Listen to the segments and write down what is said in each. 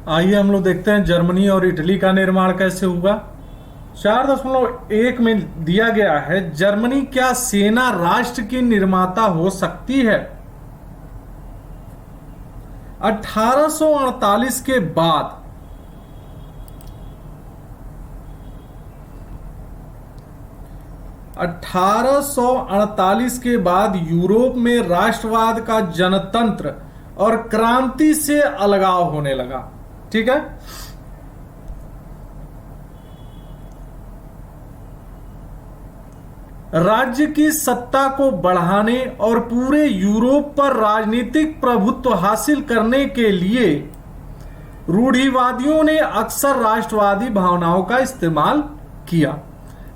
आइए हम लोग देखते हैं जर्मनी और इटली का निर्माण कैसे हुआ। 4.1 में दिया गया है, जर्मनी क्या सेना राष्ट्र की निर्माता हो सकती है? 1848 के बाद 1848 के बाद यूरोप में राष्ट्रवाद का जनतंत्र और क्रांति से अलगाव होने लगा। ठीक है, राज्य की सत्ता को बढ़ाने और पूरे यूरोप पर राजनीतिक प्रभुत्व हासिल करने के लिए रूढ़िवादियों ने अक्सर राष्ट्रवादी भावनाओं का इस्तेमाल किया।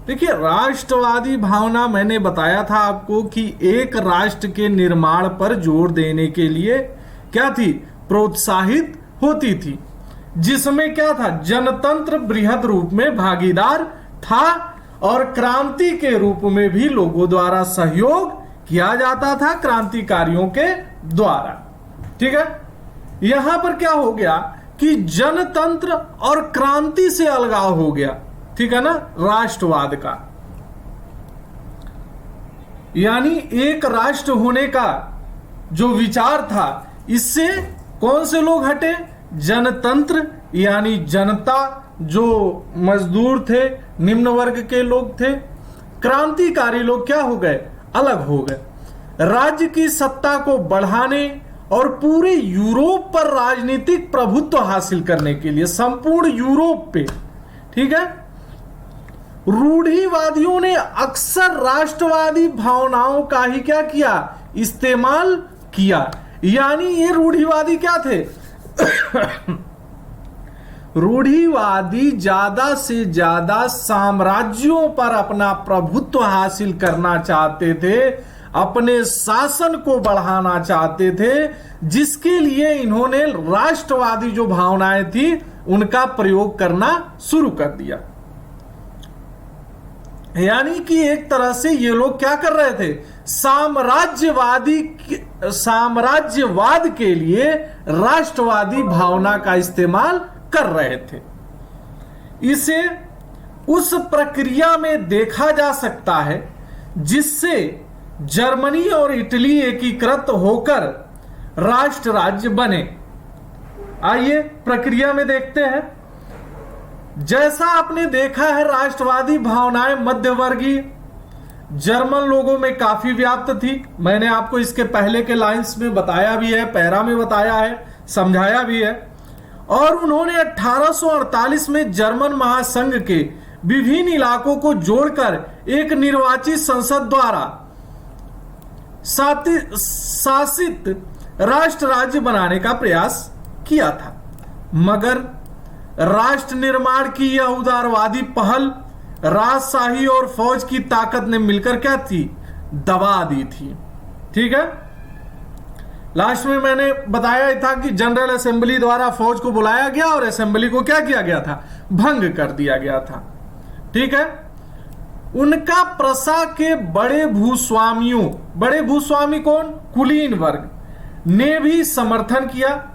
देखिए, राष्ट्रवादी भावना मैंने बताया था आपको कि एक राष्ट्र के निर्माण पर जोर देने के लिए क्या थी, प्रोत्साहित होती थी, जिसमें क्या था, जनतंत्र बृहद रूप में भागीदार था और क्रांति के रूप में भी लोगों द्वारा सहयोग किया जाता था, क्रांतिकारियों के द्वारा। ठीक है, यहां पर क्या हो गया कि जनतंत्र और क्रांति से अलगाव हो गया। ठीक है ना, राष्ट्रवाद का, यानी एक राष्ट्र होने का जो विचार था, इससे कौन से लोग हटे, जनतंत्र यानी जनता, जो मजदूर थे, निम्न वर्ग के लोग थे, क्रांतिकारी लोग क्या हो गए, अलग हो गए। राज्य की सत्ता को बढ़ाने और पूरे यूरोप पर राजनीतिक प्रभुत्व हासिल करने के लिए, संपूर्ण यूरोप पे, ठीक है, रूढ़िवादियों ने अक्सर राष्ट्रवादी भावनाओं का ही क्या किया, इस्तेमाल किया। यानी ये रूढ़िवादी क्या थे रूढ़िवादी ज्यादा से ज्यादा साम्राज्यों पर अपना प्रभुत्व हासिल करना चाहते थे, अपने शासन को बढ़ाना चाहते थे, जिसके लिए इन्होंने राष्ट्रवादी जो भावनाएं थी उनका प्रयोग करना शुरू कर दिया। यानी कि एक तरह से ये लोग क्या कर रहे थे, साम्राज्यवाद के लिए राष्ट्रवादी भावना का इस्तेमाल कर रहे थे। इसे उस प्रक्रिया में देखा जा सकता है जिससे जर्मनी और इटली एकीकृत होकर राष्ट्र राज्य बने। आइए प्रक्रिया में देखते हैं। जैसा आपने देखा है, राष्ट्रवादी भावनाएं मध्यवर्गीय जर्मन लोगों में काफी व्याप्त थी। मैंने आपको इसके पहले के लाइंस में बताया भी है, पैरा में बताया है, समझाया भी है। और उन्होंने 1848 में जर्मन महासंघ के विभिन्न इलाकों को जोड़कर एक निर्वाचित संसद द्वारा शासित राष्ट्र राज्य बनाने का प्रयास किया था। मगर राष्ट्र निर्माण की यह उदारवादी पहल राजशाही और फौज की ताकत ने मिलकर क्या थी, दबा दी थी। ठीक है, लास्ट में मैंने बताया था कि जनरल असेंबली द्वारा फौज को बुलाया गया और असेंबली को क्या किया गया था, भंग कर दिया गया था। ठीक है, उनका प्रशा के बड़े भूस्वामी कौन, कुलीन वर्ग ने भी समर्थन किया।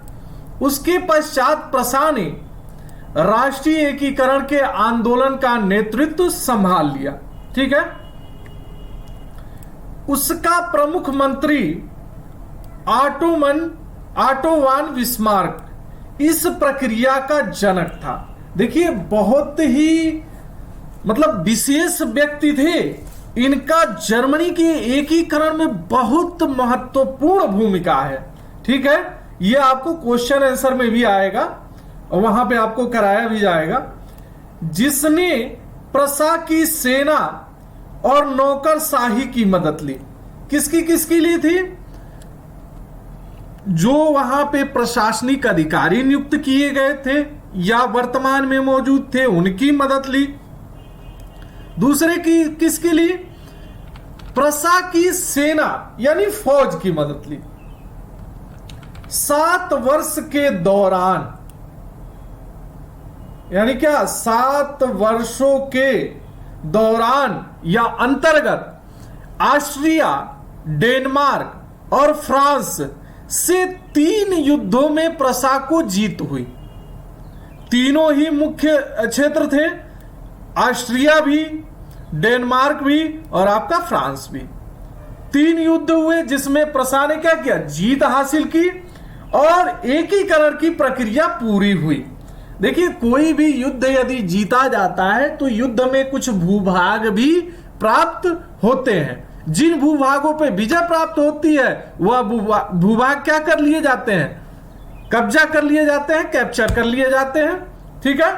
उसके पश्चात प्रशा ने राष्ट्रीय एकीकरण के आंदोलन का नेतृत्व संभाल लिया। ठीक है, उसका प्रमुख मंत्री ऑटो वान बिस्मार्क इस प्रक्रिया का जनक था। देखिए, बहुत ही विशेष व्यक्ति थे। इनका जर्मनी के एकीकरण में बहुत महत्वपूर्ण भूमिका है। ठीक है, यह आपको क्वेश्चन आंसर में भी आएगा और वहां पे आपको कराया भी जाएगा। जिसने प्रशा की सेना और नौकरशाही की मदद ली। किसकी ली थी? जो वहां पे प्रशासनिक अधिकारी नियुक्त किए गए थे या वर्तमान में मौजूद थे, उनकी मदद ली। दूसरे की किसकी ली? प्रशा की सेना यानी फौज की मदद ली। 7 वर्ष के दौरान, यानी क्या, 7 वर्षों के दौरान या अंतर्गत ऑस्ट्रिया, डेनमार्क और फ्रांस से 3 युद्धों में प्रशा को जीत हुई। तीनों ही मुख्य क्षेत्र थे, ऑस्ट्रिया भी, डेनमार्क भी और आपका फ्रांस भी। 3 युद्ध हुए जिसमें प्रसा ने क्या किया, जीत हासिल की और एकीकरण की प्रक्रिया पूरी हुई। देखिए, कोई भी युद्ध यदि जीता जाता है तो युद्ध में कुछ भूभाग भी प्राप्त होते हैं। जिन भूभागों पे विजय प्राप्त होती है वह भूभाग क्या कर लिए जाते हैं, कब्जा कर लिए जाते हैं, कैप्चर कर लिए जाते हैं। ठीक है।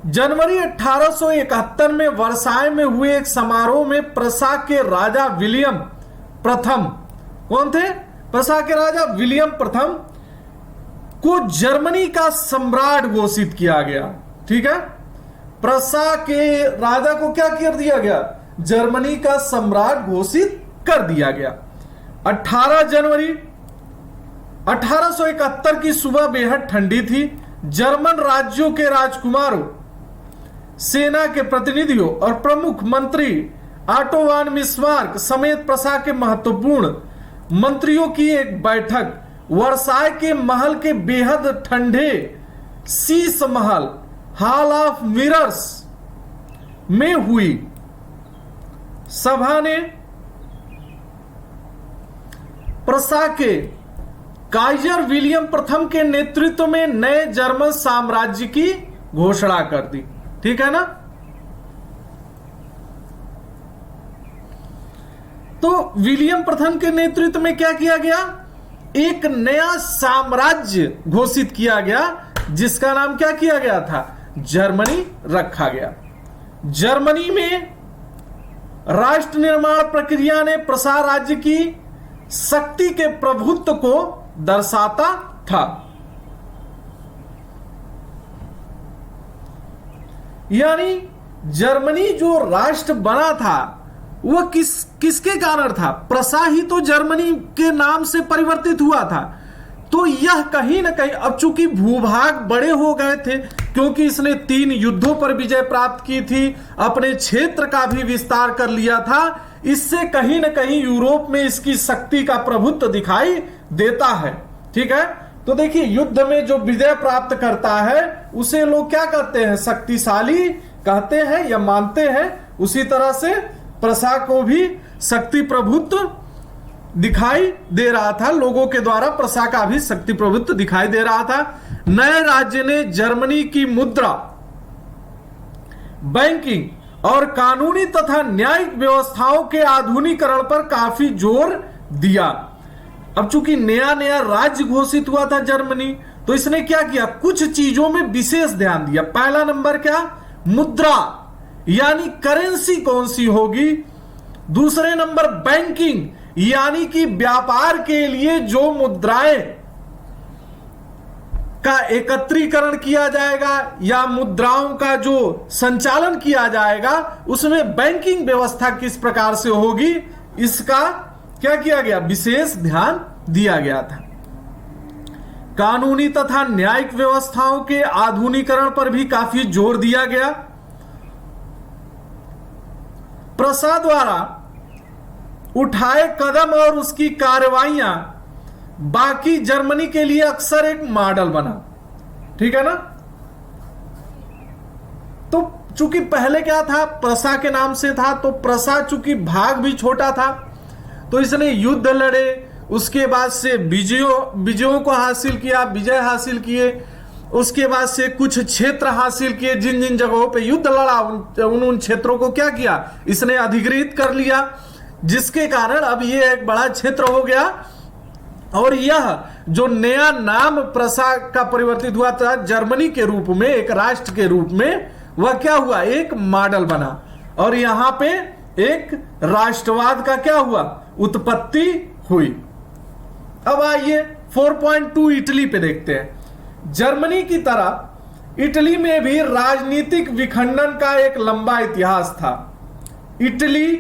जनवरी 1871 में वर्साय में हुए एक समारोह में प्रसा के राजा विलियम प्रथम, कौन थे, प्रसा के राजा विलियम प्रथम को जर्मनी का सम्राट घोषित किया गया। ठीक है। प्रसा के राजा को क्या कर दिया गया, जर्मनी का सम्राट घोषित कर दिया गया। 18 जनवरी 1871 की सुबह बेहद ठंडी थी। जर्मन राज्यों के राजकुमारों, सेना के प्रतिनिधियों और प्रमुख मंत्री ऑटो वन बिस्मार्क समेत प्रसा के महत्वपूर्ण मंत्रियों की एक बैठक वर्साय के महल के बेहद ठंडे Sheesh Mahal hall of mirrors में हुई। सभा ने प्रसा के काइजर विलियम प्रथम के नेतृत्व में नए जर्मन साम्राज्य की घोषणा कर दी। ठीक है ना। तो विलियम प्रथम के नेतृत्व में क्या किया गया, एक नया साम्राज्य घोषित किया गया जिसका नाम क्या किया गया था, जर्मनी रखा गया। जर्मनी में राष्ट्र निर्माण प्रक्रिया ने प्रसा राज्य की शक्ति के प्रभुत्व को दर्शाता था। यानी जर्मनी जो राष्ट्र बना था वह किसके कारण था, प्रसा ही तो जर्मनी के नाम से परिवर्तित हुआ था। तो यह कहीं ना कहीं, अब चूंकि भूभाग बड़े हो गए थे क्योंकि इसने 3 युद्धों पर विजय प्राप्त की थी, अपने क्षेत्र का भी विस्तार कर लिया था, इससे कहीं ना कहीं यूरोप में इसकी शक्ति का प्रभुत्व दिखाई देता है। ठीक है। तो देखिए, युद्ध में जो विजय प्राप्त करता है उसे लोग क्या कहते हैं, शक्तिशाली कहते हैं या मानते हैं। उसी तरह से प्रसा को भी शक्ति प्रभुत्व दिखाई दे रहा था, लोगों के द्वारा प्रसा का भी शक्ति प्रभुत्व दिखाई दे रहा था। नए राज्य ने जर्मनी की मुद्रा, बैंकिंग और कानूनी तथा न्यायिक व्यवस्थाओं के आधुनिकीकरण पर काफी जोर दिया। अब चूंकि नया नया राज्य घोषित हुआ था जर्मनी, तो इसने क्या किया, कुछ चीजों में विशेष ध्यान दिया। पहला नंबर क्या, मुद्रा यानी करेंसी कौन सी होगी। दूसरे नंबर बैंकिंग यानी कि व्यापार के लिए जो मुद्राएं का एकत्रीकरण किया जाएगा या मुद्राओं का जो संचालन किया जाएगा उसमें बैंकिंग व्यवस्था किस प्रकार से होगी, इसका क्या किया गया, विशेष ध्यान दिया गया था। कानूनी तथा न्यायिक व्यवस्थाओं के आधुनिकीकरण पर भी काफी जोर दिया गया। प्रसा द्वारा उठाए कदम और उसकी कार्रवाइयां बाकी जर्मनी के लिए अक्सर एक मॉडल बना। ठीक है ना। तो चूंकि पहले क्या था, प्रसा के नाम से था, तो प्रसा चूंकि भाग भी छोटा था तो इसने युद्ध लड़े, उसके बाद से विजयों को हासिल किया, विजय हासिल किए, उसके बाद से कुछ क्षेत्र हासिल किए। जिन जिन जगहों पे युद्ध लड़ा उन क्षेत्रों को क्या किया, इसने अधिग्रहित कर लिया, जिसके कारण अब ये एक बड़ा क्षेत्र हो गया। और यह जो नया नाम प्रसा का परिवर्तित हुआ था जर्मनी के रूप में, एक राष्ट्र के रूप में, वह क्या हुआ, एक मॉडल बना। और यहां पे एक राष्ट्रवाद का क्या हुआ, उत्पत्ति हुई। अब आइए 4.2 इटली पे देखते हैं। जर्मनी की तरह इटली में भी राजनीतिक विखंडन का एक लंबा इतिहास था। इटली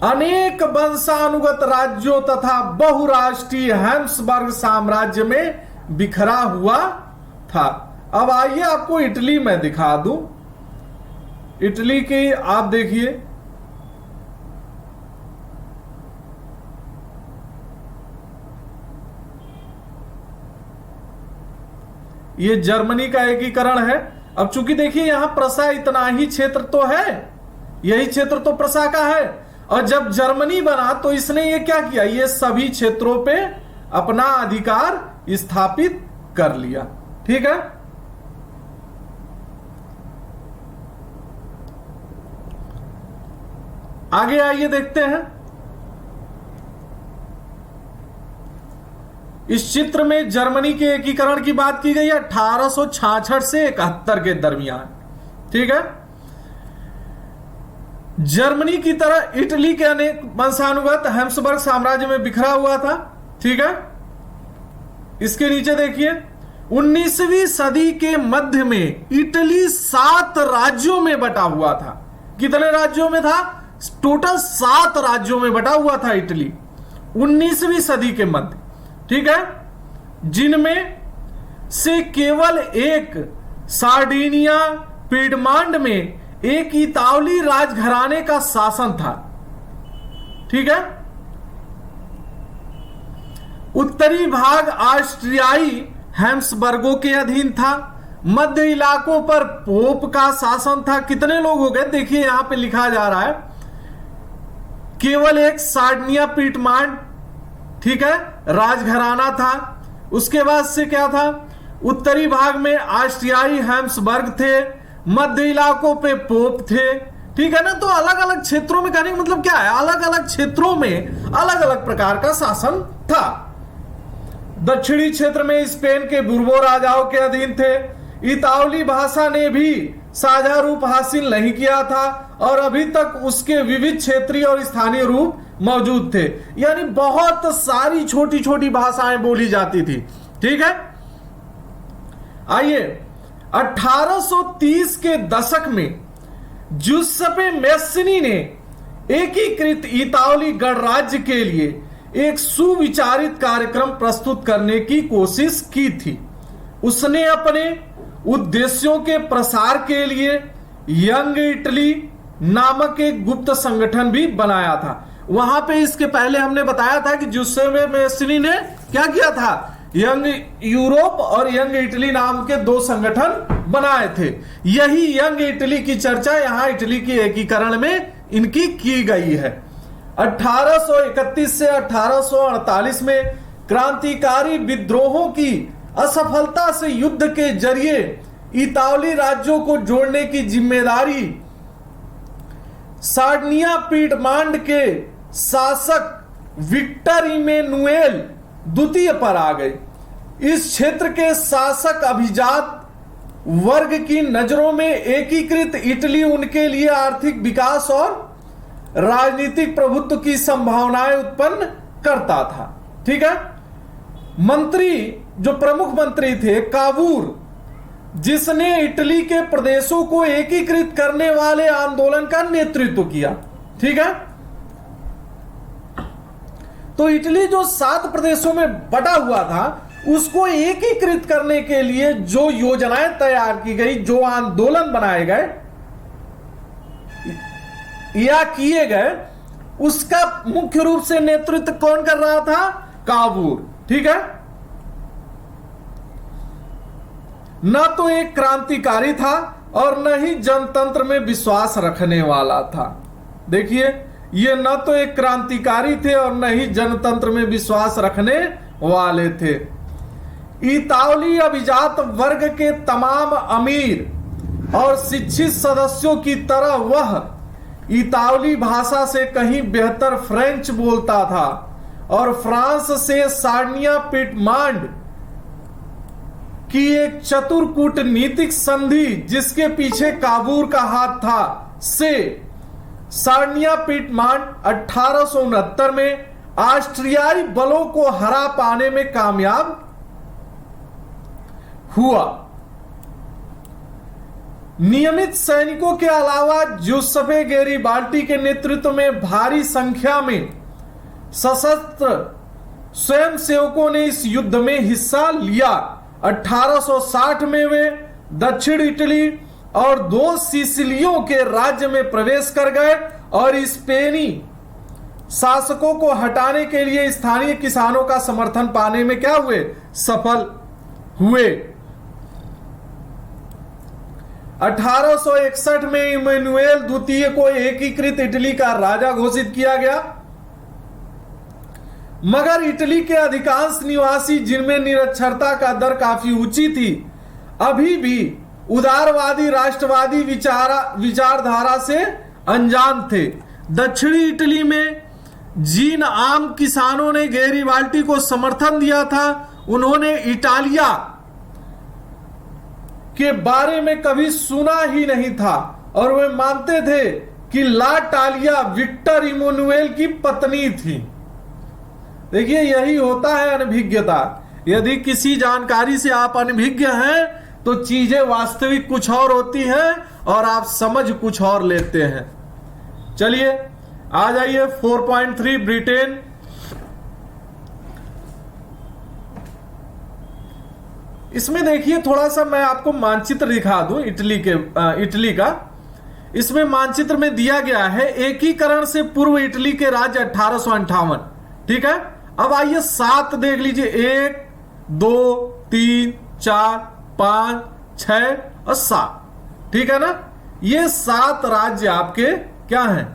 अनेक वंशानुगत राज्यों तथा बहुराष्ट्रीय हैब्सबर्ग साम्राज्य में बिखरा हुआ था। अब आइए आपको इटली में दिखा दूं। इटली की आप देखिए, ये जर्मनी का एकीकरण है। अब चूंकि देखिए यहां प्रसा इतना ही क्षेत्र तो है, यही क्षेत्र तो प्रसा का है, और जब जर्मनी बना तो इसने ये क्या किया, ये सभी क्षेत्रों पे अपना अधिकार स्थापित कर लिया। ठीक है, आगे आइए देखते हैं। इस चित्र में जर्मनी के एकीकरण की बात की गई है 1866 से 71 के दरमियान। ठीक है, जर्मनी की तरह इटली के अनेक वंशानुगत हैब्सबर्ग साम्राज्य में बिखरा हुआ था। ठीक है, इसके नीचे देखिए 19वीं सदी के मध्य में इटली 7 राज्यों में बटा हुआ था। कितने राज्यों में था? टोटल 7 राज्यों में बटा हुआ था इटली 19वीं सदी के मध्य। ठीक है, जिनमें से केवल एक सार्डिनिया पिडमांड में एक इतावली राजघराने का शासन था। ठीक है, उत्तरी भाग ऑस्ट्रियाई हैब्सबर्गों के अधीन था। मध्य इलाकों पर पोप का शासन था। कितने लोग हो गए? देखिए यहां पे लिखा जा रहा है केवल एक सार्डिनिया पिडमांड, ठीक है, राजघराना था। उसके बाद से क्या था? उत्तरी भाग में ऑस्ट्रियाई हैब्सबर्ग थे, मध्य इलाकों पे पोप थे। ठीक है ना, तो अलग अलग क्षेत्रों में कहने का मतलब क्या है, अलग अलग क्षेत्रों में अलग अलग प्रकार का शासन था। दक्षिणी क्षेत्र में स्पेन के बुर्बो राजाओं के अधीन थे। इतावली भाषा ने भी साझा रूप हासिल नहीं किया था और अभी तक उसके विविध क्षेत्रीय और स्थानीय रूप मौजूद थे, यानी बहुत सारी छोटी छोटी भाषाएं बोली जाती थी। ठीक है, आइए 1830 के दशक में जुसेप्पे मैस्सिनी ने एकीकृत इतावली गणराज्य के लिए एक सुविचारित कार्यक्रम प्रस्तुत करने की कोशिश की थी। उसने अपने उद्देश्यों के प्रसार के लिए यंग इटली नामक एक गुप्त संगठन भी बनाया था। वहां पे इसके पहले हमने बताया था कि जुसेप्पे मैस्सिनी ने क्या किया था, यंग यूरोप और यंग इटली नाम के 2 संगठन बनाए थे। यही यंग इटली की चर्चा यहां इटली के एकीकरण में इनकी की गई है। 1831 से 1848 में क्रांतिकारी विद्रोहों की असफलता से युद्ध के जरिए इतावली राज्यों को जोड़ने की जिम्मेदारी सार्डिनिया पिडमांड के शासक विक्टर इमेनुएल द्वितीय पर आ गई। इस क्षेत्र के शासक अभिजात वर्ग की नजरों में एकीकृत इटली उनके लिए आर्थिक विकास और राजनीतिक प्रभुत्व की संभावनाएं उत्पन्न करता था। ठीक है, मंत्री जो प्रमुख मंत्री थे कावूर, जिसने इटली के प्रदेशों को एकीकृत करने वाले आंदोलन का नेतृत्व किया। ठीक है, तो इटली जो 7 प्रदेशों में बटा हुआ था उसको एकीकृत करने के लिए जो योजनाएं तैयार की गई, जो आंदोलन बनाए गए या किए गए, उसका मुख्य रूप से नेतृत्व कौन कर रहा था? कावूर। ठीक है, न तो एक क्रांतिकारी था और न ही जनतंत्र में विश्वास रखने वाला था। देखिए, ये न तो एक क्रांतिकारी थे और न ही जनतंत्र में विश्वास रखने वाले थे। इतावली अभिजात वर्ग के तमाम अमीर और शिक्षित सदस्यों की तरह वह इतावली भाषा से कहीं बेहतर फ्रेंच बोलता था और फ्रांस से सार्डिनिया पिडमांड की एक चतुर कूटनीतिक संधि जिसके पीछे कावूर का हाथ था से सार्डिनिया पिडमांड 1869 में ऑस्ट्रियाई बलों को हरा पाने में कामयाब हुआ। नियमित सैनिकों के अलावा जुसेप्पे गैरिबाल्डी के नेतृत्व में भारी संख्या में सशस्त्र स्वयंसेवकों ने इस युद्ध में हिस्सा लिया। 1860 में वे दक्षिण इटली और 2 सिसिलियों के राज्य में प्रवेश कर गए और स्पेनी शासकों को हटाने के लिए स्थानीय किसानों का समर्थन पाने में क्या हुए? सफल हुए। 1861 में इमैनुएल द्वितीय को एकीकृत इटली का राजा घोषित किया गया, मगर इटली के अधिकांश निवासी, जिनमें निरक्षरता का दर काफी ऊंची थी, अभी भी उदारवादी राष्ट्रवादी विचारधारा से अनजान थे। दक्षिणी इटली में जिन आम किसानों ने गैरिबाल्डी को समर्थन दिया था, उन्होंने इटालिया के बारे में कभी सुना ही नहीं था और वे मानते थे कि ला टालिया विक्टर इमैनुएल की पत्नी थी। देखिए, यही होता है अनभिज्ञता। यदि किसी जानकारी से आप अनभिज्ञ हैं तो चीजें वास्तविक कुछ और होती हैं और आप समझ कुछ और लेते हैं। चलिए आ जाइए 4.3 ब्रिटेन। इसमें देखिए, थोड़ा सा मैं आपको मानचित्र दिखा दूं इटली का। इसमें मानचित्र में दिया गया है एकीकरण से पूर्व इटली के राज्य 1858। ठीक है, अब आइए 7 देख लीजिए, 1 2 3 4 5 6 और 7। ठीक है ना, ये 7 राज्य आपके क्या हैं?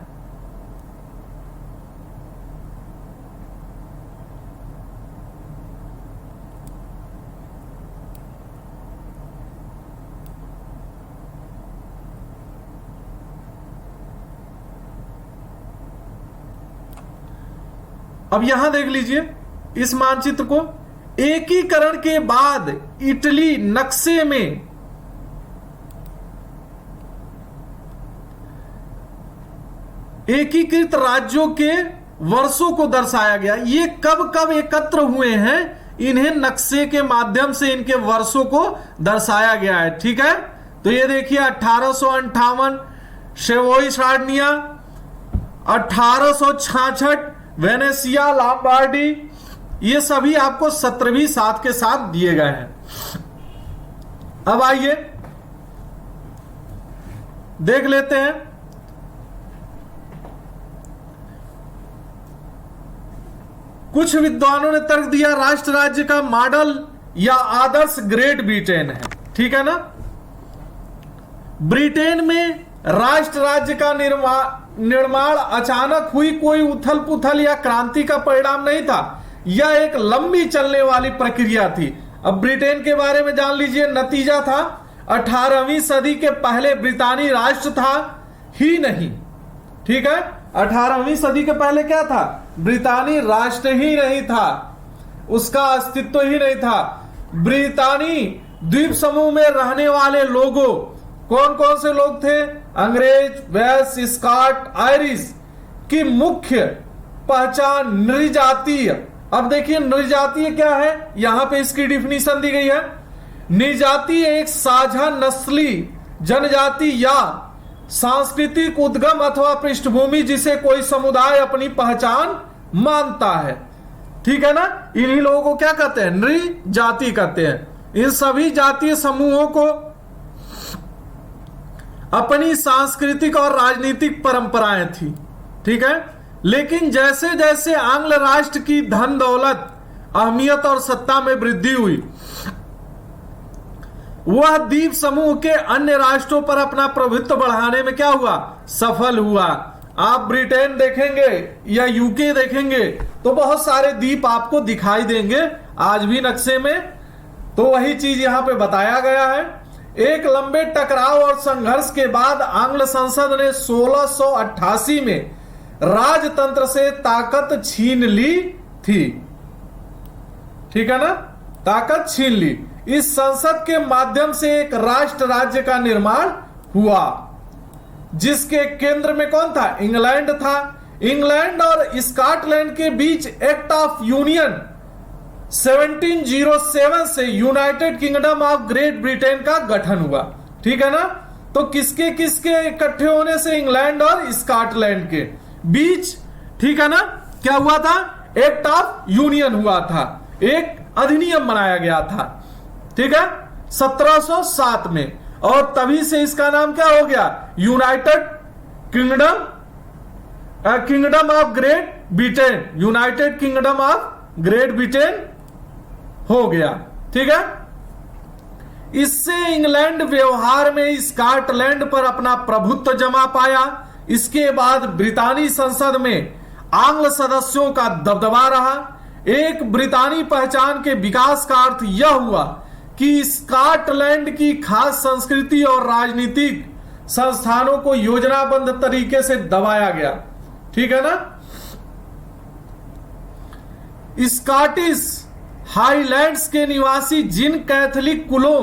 अब यहां देख लीजिए इस मानचित्र को। एकीकरण के बाद इटली नक्शे में एकीकृत राज्यों के वर्षों को दर्शाया गया। ये कब कब एकत्र हुए हैं, इन्हें नक्शे के माध्यम से इनके वर्षों को दर्शाया गया है। ठीक है, तो ये देखिए 1858 सेवोई सार्डिनिया, 1866 वेनेसिया लॉम्बार्डी, ये सभी आपको 17वीं साथ के साथ दिए गए हैं। अब आइए देख लेते हैं कुछ विद्वानों ने तर्क दिया राष्ट्र राज्य का मॉडल या आदर्श ग्रेट ब्रिटेन है। ठीक है ना, ब्रिटेन में राष्ट्र राज्य का निर्माण अचानक हुई कोई उथल पुथल या क्रांति का परिणाम नहीं था, यह एक लंबी चलने वाली प्रक्रिया थी। अब ब्रिटेन के बारे में जान लीजिए। नतीजा था 18वीं सदी के पहले ब्रितानी राष्ट्र था ही नहीं। ठीक है, 18वीं सदी के पहले क्या था? ब्रितानी राष्ट्र ही नहीं था, उसका अस्तित्व ही नहीं था। ब्रितानी द्वीप समूह में रहने वाले लोगों, कौन कौन से लोग थे? अंग्रेज, वेल्स, स्कॉट, आयरिश की मुख्य पहचान नृजातीय। अब देखिए नृजातीय क्या है, यहां पे इसकी डिफिनीशन दी गई है। नृजातीय एक साझा नस्ली जनजाति या सांस्कृतिक उद्गम अथवा पृष्ठभूमि जिसे कोई समुदाय अपनी पहचान मानता है। ठीक है ना, इन्हीं लोगों को क्या कहते हैं? नृजाति कहते हैं। इन सभी जातीय समूहों को अपनी सांस्कृतिक और राजनीतिक परंपराएं थी। ठीक है, लेकिन जैसे जैसे आंग्ल राष्ट्र की धन दौलत, अहमियत और सत्ता में वृद्धि हुई, वह द्वीप समूह के अन्य राष्ट्रों पर अपना प्रभुत्व बढ़ाने में क्या हुआ? सफल हुआ। आप ब्रिटेन देखेंगे या यूके देखेंगे तो बहुत सारे द्वीप आपको दिखाई देंगे आज भी नक्शे में। तो वही चीज यहां पे बताया गया है। एक लंबे टकराव और संघर्ष के बाद आंग्ल संसद ने 1688 में राजतंत्र से ताकत छीन ली थी। ठीक है ना, ताकत छीन ली। इस संसद के माध्यम से एक राष्ट्र राज्य का निर्माण हुआ जिसके केंद्र में कौन था? इंग्लैंड था। इंग्लैंड और स्कॉटलैंड के बीच एक्ट ऑफ यूनियन 1707 से United kingdom of great Britain का गठन हुआ। ठीक है ना, तो किसके किसके इकट्ठे होने से? इंग्लैंड और स्कॉटलैंड के बीच। ठीक है ना, क्या हुआ था? एक्ट ऑफ यूनियन हुआ था, एक अधिनियम बनाया गया था। ठीक है, 1707 में, और तभी से इसका नाम क्या हो गया? United kingdom of great Britain. United kingdom of great Britain हो गया। ठीक है, इससे इंग्लैंड व्यवहार में स्कॉटलैंड पर अपना प्रभुत्व जमा पाया। इसके बाद ब्रितानी संसद में आंग्ल सदस्यों का दबदबा रहा। एक ब्रितानी पहचान के विकास का अर्थ यह हुआ कि स्कॉटलैंड की खास संस्कृति और राजनीतिक संस्थानों को योजनाबद्ध तरीके से दबाया गया। ठीक है ना। स्कॉटिश हाईलैंड्स के निवासी जिन कैथोलिक कुलों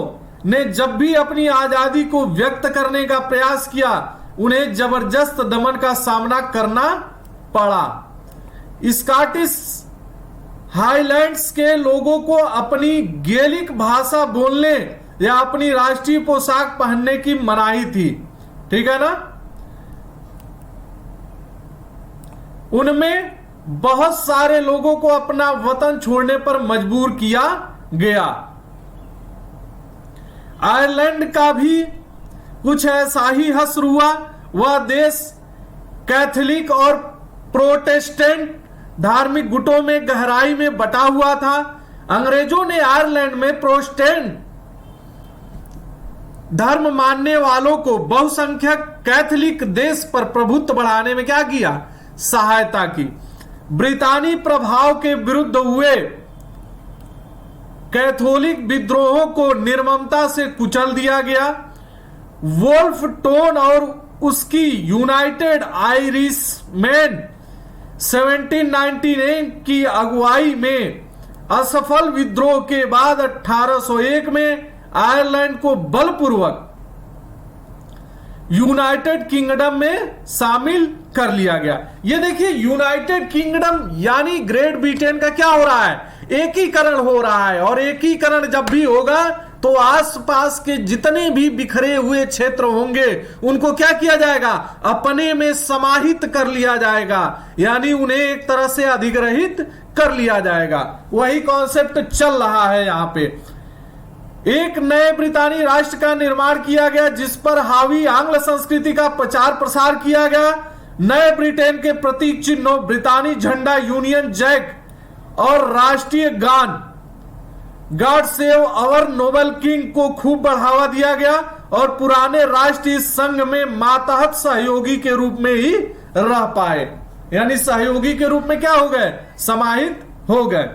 ने जब भी अपनी आजादी को व्यक्त करने का प्रयास किया, उन्हें जबरदस्त दमन का सामना करना पड़ा। स्कॉटिश हाईलैंड्स के लोगों को अपनी गेलिक भाषा बोलने या अपनी राष्ट्रीय पोशाक पहनने की मनाही थी। ठीक है ना। उनमें बहुत सारे लोगों को अपना वतन छोड़ने पर मजबूर किया गया। आयरलैंड का भी कुछ ऐसा ही हश्र हुआ। वह देश कैथोलिक और प्रोटेस्टेंट धार्मिक गुटों में गहराई में बटा हुआ था। अंग्रेजों ने आयरलैंड में प्रोटेस्टेंट धर्म मानने वालों को बहुसंख्यक कैथोलिक देश पर प्रभुत्व बढ़ाने में क्या किया? सहायता की। ब्रितानी प्रभाव के विरुद्ध हुए कैथोलिक विद्रोहों को निर्ममता से कुचल दिया गया। वोल्फ टोन और उसकी यूनाइटेड आयरिशमैन 1799 की अगुवाई में असफल विद्रोह के बाद 1801 में आयरलैंड को बलपूर्वक यूनाइटेड किंगडम में शामिल कर लिया गया। ये देखिए, यूनाइटेड किंगडम यानी ग्रेट ब्रिटेन का क्या हो रहा है? एकीकरण हो रहा है। और एकीकरण जब भी होगा तो आसपास के जितने भी बिखरे हुए क्षेत्र होंगे उनको क्या किया जाएगा? अपने में समाहित कर लिया जाएगा, यानी उन्हें एक तरह से अधिग्रहित कर लिया जाएगा। वही कॉन्सेप्ट चल रहा है यहां पे। एक नए ब्रितानी राष्ट्र का निर्माण किया गया जिस पर हावी आंग्ल संस्कृति का प्रचार प्रसार किया गया। नए ब्रिटेन के प्रतीक चिन्हों ब्रितानी झंडा, यूनियन जैक और राष्ट्रीय गान God save our noble king को खूब बढ़ावा दिया गया और पुराने राष्ट्रीय संघ में मातहत सहयोगी के रूप में ही रह पाए, यानी सहयोगी के रूप में क्या हो गए? समाहित हो गए।